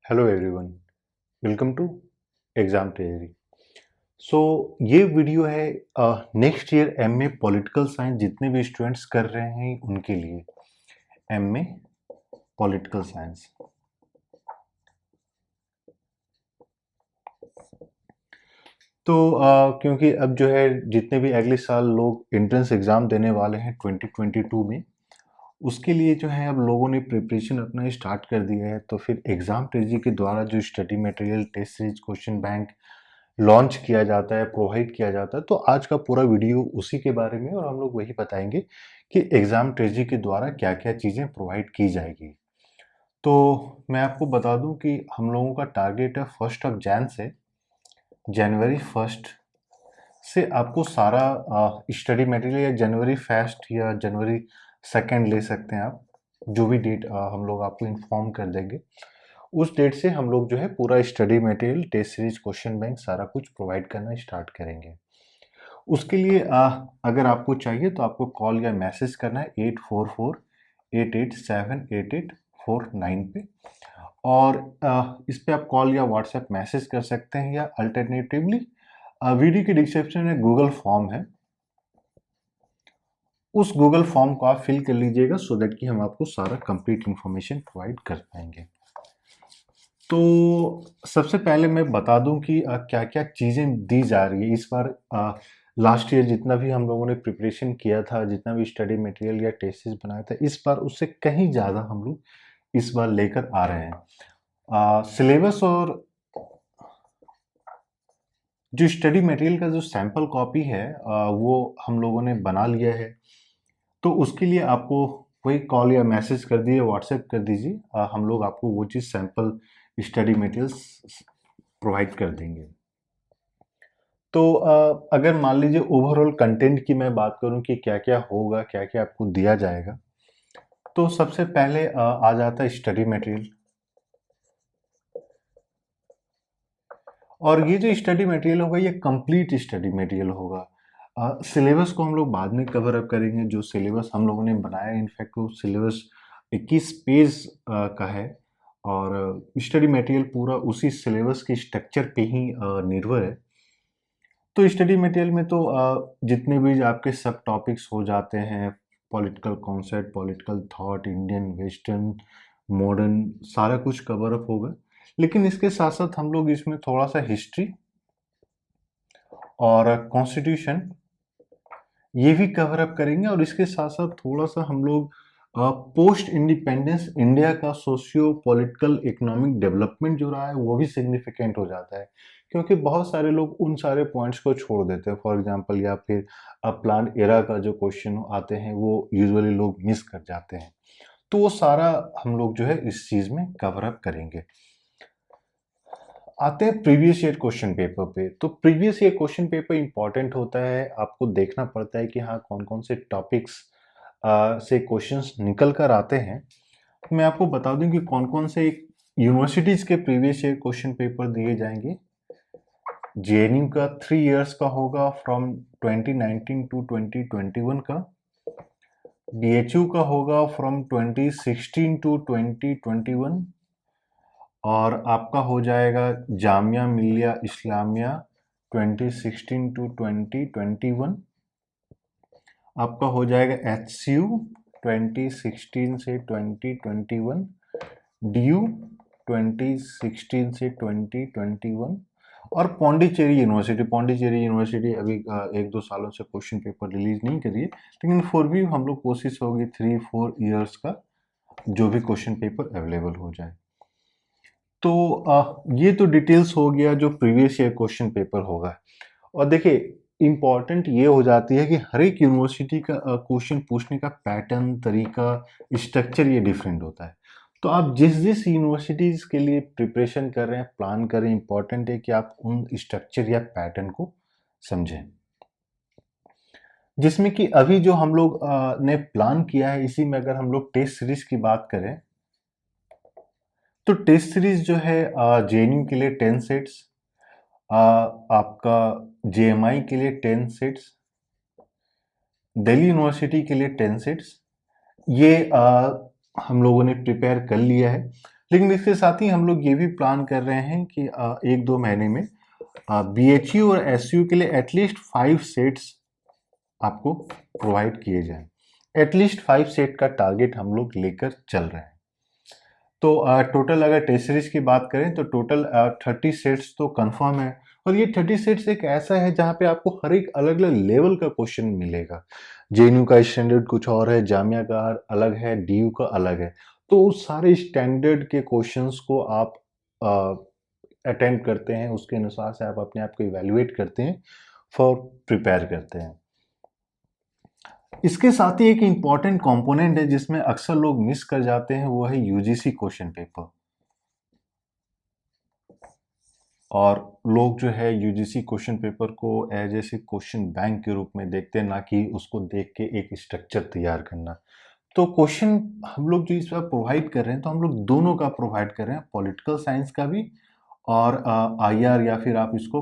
Hello everyone, welcome to exam treasury. So ये video है next year MA political science जितने भी students कर रहे हैं उनके लिए। MA political science. तो क्योंकि अब जो है जितने भी अगले साल लोग एंट्रेंस एग्ज़ाम देने वाले हैं 2022 में, उसके लिए जो है अब लोगों ने प्रिपरेशन अपना स्टार्ट कर दिया है। तो फिर एग्ज़ाम ट्रेजरी के द्वारा जो study material, test series, question bank launch किया जाता है, प्रोवाइड किया जाता है, तो आज का पूरा वीडियो उसी के बारे में और हम लोग वही बताएंगे कि एग्ज़ाम ट्रेजरी के द्वारा क्या क्या चीज़ें प्रोवाइड की जाएगी। तो मैं आपको बता दूं कि हम लोगों का टारगेट है 1 से जनवरी 1 से आपको सारा स्टडी मटेरियल, या जनवरी 1 या जनवरी 2 ले सकते हैं आप। जो भी डेट हम लोग आपको इन्फॉर्म कर देंगे, उस डेट से हम लोग जो है पूरा study material, test series, question bank सारा कुछ प्रोवाइड करना स्टार्ट करेंगे। उसके लिए अगर आपको चाहिए तो आपको कॉल या मैसेज करना है 844-887-8849 पे। और इस पे आप कॉल या व्हाट्सएप मैसेज कर सकते हैं, या अल्टरनेटिवली वीडियो के डिस्क्रिप्शन में गूगल फॉर्म है, उस गूगल फॉर्म को आप फिल कर लीजिएगा, सो दैट कि हम आपको सारा कंप्लीट इंफॉर्मेशन प्रोवाइड कर पाएंगे। तो सबसे पहले मैं बता दूं कि क्या क्या चीज़ें दी जा रही है इस बार। लास्ट ईयर जितना भी हम लोगों ने प्रिपरेशन किया था, जितना भी स्टडी मटेरियल या टेस्टिस बनाया था, इस बार उससे कहीं ज़्यादा हम लोग इस बार लेकर आ रहे हैं। सिलेबस और जो स्टडी मटेरियल का जो सैंपल कॉपी है वो हम लोगों ने बना लिया है। तो उसके लिए आपको वही कॉल या मैसेज कर दिए, व्हाट्सएप कर दीजिए, हम लोग आपको वो चीज़ सैंपल स्टडी मटेरियल्स प्रोवाइड कर देंगे। तो अगर मान लीजिए ओवरऑल कंटेंट की मैं बात करूं कि क्या क्या होगा, क्या क्या आपको दिया जाएगा, तो सबसे पहले आ जाता है स्टडी मटेरियल। और ये जो स्टडी मटेरियल होगा ये कंप्लीट स्टडी मटेरियल होगा। सिलेबस को हम लोग बाद में कवर अप करेंगे। जो सिलेबस हम लोगों ने बनाया, इनफैक्ट वो सिलेबस 21 पेज का है, और स्टडी मटेरियल पूरा उसी सिलेबस के स्ट्रक्चर पे ही निर्भर है। तो स्टडी मटेरियल में तो जितने भी आपके सब टॉपिक्स हो जाते हैं, political concept, political thought, Indian, western, modern, सारा कुछ कवर अप होगा। लेकिन इसके साथ साथ हम लोग इसमें थोड़ा सा हिस्ट्री और कॉन्स्टिट्यूशन ये भी कवर अप करेंगे, और इसके साथ साथ थोड़ा सा हम लोग पोस्ट इंडिपेंडेंस इंडिया का सोशियो पॉलिटिकल इकोनॉमिक डेवलपमेंट जो रहा है वो भी सिग्निफिकेंट हो जाता है, क्योंकि बहुत सारे लोग उन सारे पॉइंट्स को छोड़ देते हैं, फॉर एग्जांपल, या फिर प्लान एरा का जो क्वेश्चन आते हैं वो यूजुअली लोग मिस कर जाते हैं। तो वो सारा हम लोग जो है इस चीज में कवर अप करेंगे। आते हैं प्रीवियस ईयर क्वेश्चन पेपर पे। तो previous year question paper important होता है, आपको देखना पड़ता है कि हाँ कौन कौन से टॉपिक्स से क्वेश्चंस निकल कर आते हैं। मैं आपको बता दूं कि कौन कौन से यूनिवर्सिटीज के प्रीवियस ईयर क्वेश्चन पेपर दिए जाएंगे। जेएनयू का 3 इयर्स का होगा, फ्रॉम 2019 टू 2021 का। बीएचयू का होगा फ्रॉम 2016 टू 2021। और आपका हो जाएगा जामिया मिलिया इस्लामिया 2016 टू 2021। आपका हो जाएगा एचसीयू 2016 से 2021, डीयू 2016 से 2021, और पौंडीचेरी यूनिवर्सिटी अभी 1-2 सालों से क्वेश्चन पेपर रिलीज नहीं करी है, लेकिन फिर भी हम लोग कोशिश होगी 3-4 ईयर्स का जो भी क्वेश्चन पेपर अवेलेबल हो जाए। तो ये तो डिटेल्स हो गया जो प्रीवियस ईयर क्वेश्चन पेपर होगा। और देखिए, इम्पॉर्टेंट ये हो जाती है कि हर एक यूनिवर्सिटी का क्वेश्चन पूछने का पैटर्न, तरीका, स्ट्रक्चर ये डिफरेंट होता है। तो आप जिस जिस यूनिवर्सिटीज के लिए प्रिपरेशन कर रहे हैं, प्लान कर रहे हैं, इंपॉर्टेंट है कि आप उन स्ट्रक्चर या पैटर्न को समझें। जिसमें कि अभी जो हम लोग ने प्लान किया है, इसी में अगर हम लोग टेस्ट सीरीज की बात करें, तो टेस्ट सीरीज जो है जेएनयू के लिए 10 सेट्स, आपका जेएमआई के लिए 10 सेट्स, दिल्ली यूनिवर्सिटी के लिए 10 सेट्स, ये हम लोगों ने प्रिपेयर कर लिया है। लेकिन इसके साथ ही हम लोग ये भी प्लान कर रहे हैं कि 1-2 महीने में BHU और SU के लिए एटलीस्ट 5 सेट्स आपको प्रोवाइड किए जाएं। एटलीस्ट 5 सेट का टारगेट हम लोग लेकर चल रहे हैं। तो टोटल अगर टेस्ट सीरीज की बात करें तो टोटल 30 सेट्स तो कंफर्म है, और ये 30 सेट्स एक ऐसा है जहाँ पे आपको हर एक अलग अलग लेवल का क्वेश्चन मिलेगा। JNU का स्टैंडर्ड कुछ और है, जामिया का अलग है, DU का अलग है। तो उस सारे स्टैंडर्ड के क्वेश्चंस को आप अटेम्प्ट करते हैं, उसके अनुसार से आप अपने आप को इवेल्युएट करते हैं, फॉर प्रिपेयर करते हैं। इसके साथ ही एक इम्पॉर्टेंट कंपोनेंट है जिसमें अक्सर लोग मिस कर जाते हैं, वो है UGC क्वेश्चन पेपर। और लोग जो है UGC क्वेश्चन पेपर को एज ए क्वेश्चन बैंक के रूप में देखते हैं, ना कि उसको देख के एक स्ट्रक्चर तैयार करना। तो क्वेश्चन हम लोग जो इस बार प्रोवाइड कर रहे हैं, तो हम लोग दोनों का प्रोवाइड कर रहे हैं, पॉलिटिकल साइंस का भी और IR या फिर आप इसको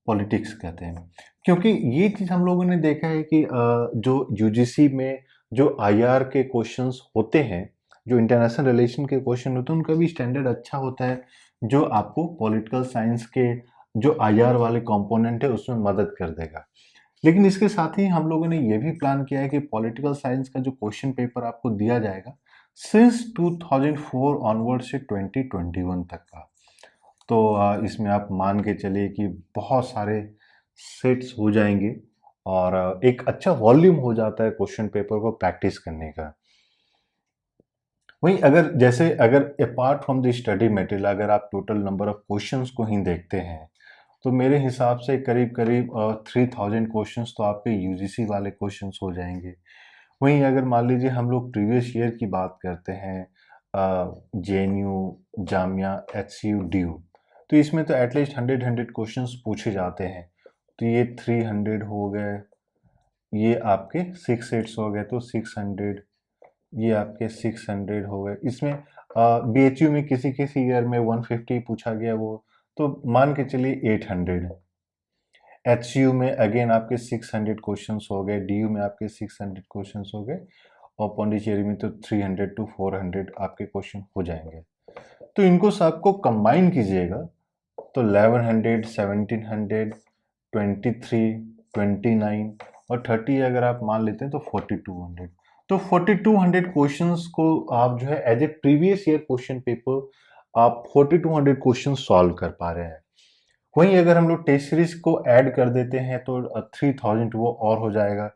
पॉलिटिक्स कहते हैं। क्योंकि ये चीज़ हम लोगों ने देखा है कि जो UGC में जो IR के क्वेश्चंस होते हैं, जो इंटरनेशनल रिलेशन के क्वेश्चन होते हैं, उनका भी स्टैंडर्ड अच्छा होता है, जो आपको पॉलिटिकल साइंस के जो IR वाले कंपोनेंट है उसमें मदद कर देगा। लेकिन इसके साथ ही हम लोगों ने ये भी प्लान किया है कि पॉलिटिकल साइंस का जो क्वेश्चन पेपर आपको दिया जाएगा सिंस 2004 ऑनवर्ड से 2021 तक का, तो इसमें आप मान के चलिए कि बहुत सारे सेट्स हो जाएंगे, और एक अच्छा वॉल्यूम हो जाता है क्वेश्चन पेपर को प्रैक्टिस करने का। वहीं अगर apart from the study material, अगर आप टोटल नंबर ऑफ क्वेश्चंस को ही देखते हैं, तो मेरे हिसाब से करीब करीब 3000 क्वेश्चंस तो आपके UGC वाले क्वेश्चंस हो जाएंगे। वहीं अगर मान लीजिए हम लोग प्रीवियस ईयर की बात करते हैं, JNU, जामिया, HCU, DU, तो इसमें तो एटलीस्ट 100 क्वेश्चंस पूछे जाते हैं। तो ये 300 हो गए, ये आपके 6 सेट्स हो गए, तो 600, ये आपके 600 हो गए। इसमें BHU में किसी किसी ईयर में 150 पूछा गया, वो तो मान के चलिए 800। HCU में अगेन आपके 600 क्वेश्चंस हो गए, DU में आपके 600 क्वेश्चंस हो गए, और पौंडीचेरी में तो 300 to 400 आपके क्वेश्चन हो जाएंगे। तो इनको सबको कंबाइन कीजिएगा तो 1100, 1700, 23, 29 और 30 अगर आप मान लेते हैं तो 4200। तो 4200 क्वेश्चंस को आप जो है as a previous year question paper आप 4200 क्वेश्चन सॉल्व कर पा रहे हैं। वहीं अगर हम लोग टेस्ट सीरीज को ऐड कर देते हैं तो 3000 वो और हो जाएगा,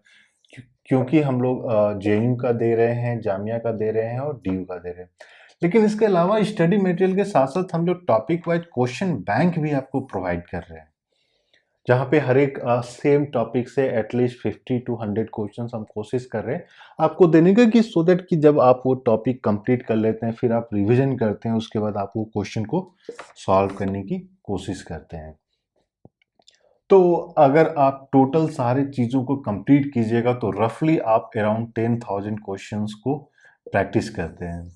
क्योंकि हम लोग JNU का दे रहे हैं, जामिया का दे रहे हैं और DU का दे रहे हैं। लेकिन इसके अलावा स्टडी मटेरियल के साथ साथ हम लोग टॉपिक वाइज क्वेश्चन बैंक भी आपको प्रोवाइड कर रहे हैं, जहाँ पे हर एक सेम टॉपिक से एटलीस्ट 50 to 100 क्वेश्चंस हम कोशिश कर रहे हैं आपको देने का, कि सो दैट कि जब आप वो टॉपिक कंप्लीट कर लेते हैं, फिर आप रिवीजन करते हैं, उसके बाद आप वो क्वेश्चन को सॉल्व करने की कोशिश करते हैं। तो अगर आप टोटल सारी चीज़ों को कंप्लीट कीजिएगा तो रफली आप अराउंड 10,000 क्वेश्चंस को प्रैक्टिस करते हैं।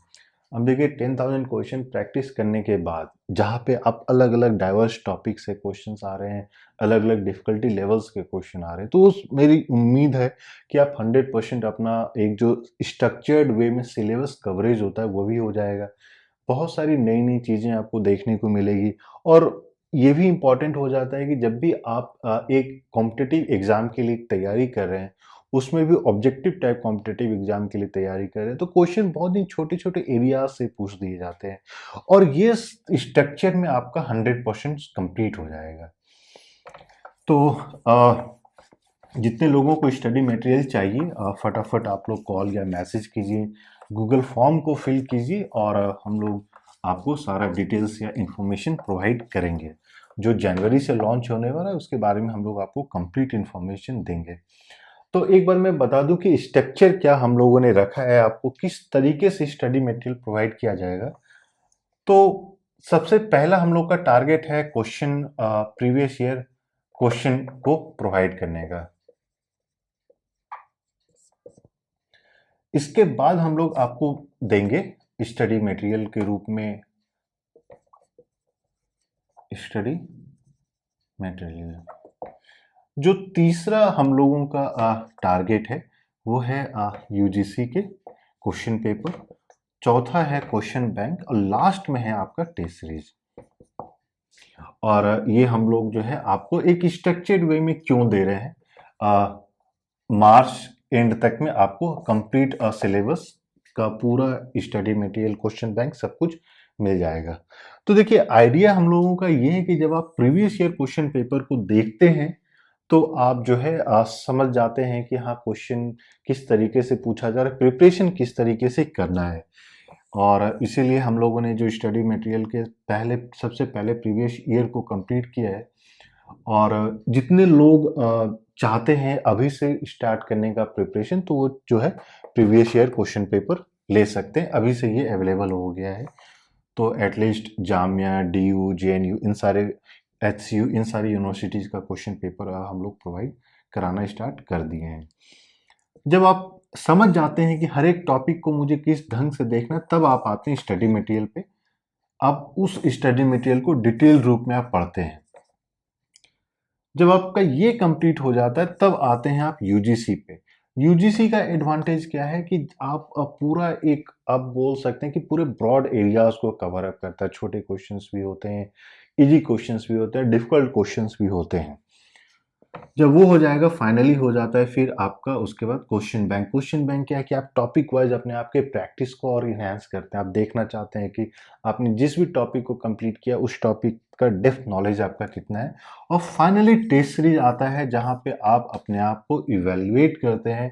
अब देखिए 10,000 क्वेश्चन प्रैक्टिस करने के बाद जहाँ पे आप अलग अलग डाइवर्स टॉपिक से क्वेश्चंस आ रहे हैं, अलग अलग डिफिकल्टी लेवल्स के क्वेश्चन आ रहे हैं, तो उस मेरी उम्मीद है कि आप 100% अपना एक जो स्ट्रक्चर्ड वे में सिलेबस कवरेज होता है वो भी हो जाएगा। बहुत सारी नई नई चीज़ें आपको देखने को मिलेगी, और ये भी इम्पॉर्टेंट हो जाता है कि जब भी आप एक कॉम्पिटिटिव एग्ज़ाम के लिए तैयारी कर रहे हैं, उसमें भी ऑब्जेक्टिव टाइप कॉम्पिटिटिव एग्ज़ाम के लिए तैयारी कर रहे हैं, तो क्वेश्चन बहुत ही छोटे-छोटे एरियाज़ से पूछ दिए जाते हैं, और ये स्ट्रक्चर में आपका 100% कंप्लीट हो जाएगा। तो जितने लोगों को स्टडी मटेरियल चाहिए, फटाफट आप लोग कॉल या मैसेज कीजिए, गूगल फॉर्म को फिल कीजिए, और हम लोग आपको सारा डिटेल्स या इन्फॉर्मेशन प्रोवाइड करेंगे। जो जनवरी से लॉन्च होने वाला है उसके बारे में हम लोग आपको कंप्लीट इन्फॉर्मेशन देंगे। तो एक बार मैं बता दूं कि स्ट्रक्चर क्या हम लोगों ने रखा है, आपको किस तरीके से स्टडी मटेरियल प्रोवाइड किया जाएगा। तो सबसे पहला हम लोग का टारगेट है क्वेश्चन, प्रीवियस ईयर क्वेश्चन को प्रोवाइड करने का। इसके बाद हम लोग आपको देंगे स्टडी मटेरियल के रूप में स्टडी मटेरियल। जो तीसरा हम लोगों का टारगेट है वो है UGC के क्वेश्चन पेपर। चौथा है क्वेश्चन बैंक और लास्ट में है आपका टेस्ट सीरीज। और ये हम लोग जो है आपको एक स्ट्रक्चर्ड वे में क्यों दे रहे हैं, मार्च एंड तक में आपको कंप्लीट सिलेबस का पूरा स्टडी मटेरियल, क्वेश्चन बैंक सब कुछ मिल जाएगा। तो देखिए आइडिया हम लोगों का ये है कि जब आप प्रीवियस ईयर क्वेश्चन पेपर को देखते हैं तो आप जो है समझ जाते हैं कि हाँ क्वेश्चन किस तरीके से पूछा जा रहा है, प्रिपरेशन किस तरीके से करना है। और इसीलिए हम लोगों ने जो स्टडी मटेरियल के सबसे पहले प्रीवियस ईयर को कंप्लीट किया है। और जितने लोग चाहते हैं अभी से स्टार्ट करने का प्रिपरेशन, तो वो जो है प्रीवियस ईयर क्वेश्चन पेपर ले सकते हैं, अभी से ये अवेलेबल हो गया है। तो एटलीस्ट जामिया, डीयू, जेएनयू, इन सारे एचसीयू, इन सारी यूनिवर्सिटीज़ का क्वेश्चन पेपर हम लोग प्रोवाइड कराना स्टार्ट कर दिए हैं। जब आप समझ जाते हैं कि हर एक टॉपिक को मुझे किस ढंग से देखना है, तब आप आते हैं स्टडी मटेरियल पे। आप उस स्टडी मटेरियल को डिटेल रूप में आप पढ़ते हैं। जब आपका ये कंप्लीट हो जाता है तब आते हैं आप यूजीसी पे। यूजीसी का एडवांटेज क्या है कि आप पूरा एक आप बोल सकते हैं कि पूरे ब्रॉड एरियाज को कवर अप करता है। छोटे क्वेश्चंस भी होते हैं, इजी क्वेश्चंस भी होते हैं, डिफिकल्ट क्वेश्चंस भी होते हैं। जब वो हो जाएगा, फाइनली हो जाता है, फिर आपका उसके बाद क्वेश्चन बैंक। क्वेश्चन बैंक क्या है कि आप टॉपिक वाइज अपने आपके प्रैक्टिस को और इन्हांस करते हैं। आप देखना चाहते हैं कि आपने जिस भी टॉपिक को कंप्लीट किया उस टॉपिक का डेप्थ नॉलेज आपका कितना है। और फाइनली टेस्ट सीरीज आता है जहाँ पे आप अपने आप को इवेल्युएट करते हैं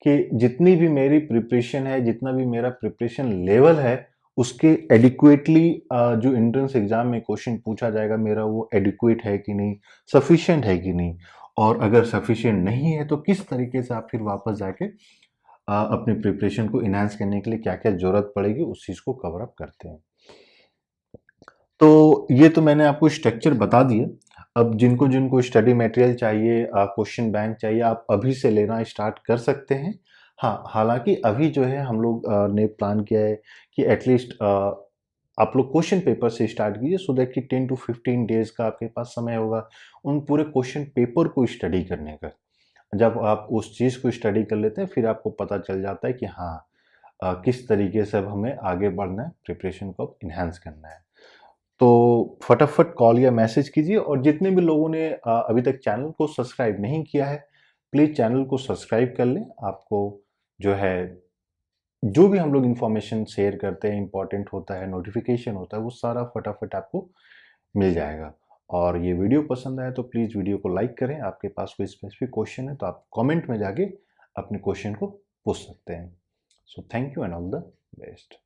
कि जितनी भी मेरी प्रिपरेशन है, जितना भी मेरा प्रिपरेशन लेवल है, उसके एडिक्वेटली जो एंट्रेंस एग्जाम में क्वेश्चन पूछा जाएगा मेरा वो एडिक्वेट है कि नहीं, सफिशिएंट है कि नहीं। और अगर सफिशिएंट नहीं है तो किस तरीके से आप फिर वापस जाके अपने प्रिपरेशन को इनहांस करने के लिए क्या क्या जरूरत पड़ेगी उस चीज को कवर अप करते हैं। तो ये तो मैंने आपको स्ट्रक्चर बता दिया। अब जिनको जिनको स्टडी मटेरियल चाहिए, क्वेश्चन बैंक चाहिए, आप अभी से लेना स्टार्ट कर सकते हैं। हाँ, हालांकि अभी जो है हम लोग ने प्लान किया है कि एटलीस्ट आप लोग क्वेश्चन पेपर से स्टार्ट कीजिए, सो दैट कि 10 टू 15 डेज का आपके पास समय होगा उन पूरे क्वेश्चन पेपर को स्टडी करने का। जब आप उस चीज़ को स्टडी कर लेते हैं फिर आपको पता चल जाता है कि हाँ किस तरीके से अब हमें आगे बढ़ना है, प्रिपरेशन को इन्हांस करना है। तो फटाफट कॉल या मैसेज कीजिए। और जितने भी लोगों ने अभी तक चैनल को सब्सक्राइब नहीं किया है, प्लीज़ चैनल को सब्सक्राइब कर लें। आपको जो है जो भी हम लोग इन्फॉर्मेशन शेयर करते हैं, इंपॉर्टेंट होता है, नोटिफिकेशन होता है, वो सारा फटाफट आपको मिल जाएगा। और ये वीडियो पसंद आए तो प्लीज़ वीडियो को लाइक करें। आपके पास कोई स्पेसिफिक क्वेश्चन है तो आप कमेंट में जाके अपने क्वेश्चन को पूछ सकते हैं। So thank you and all the best.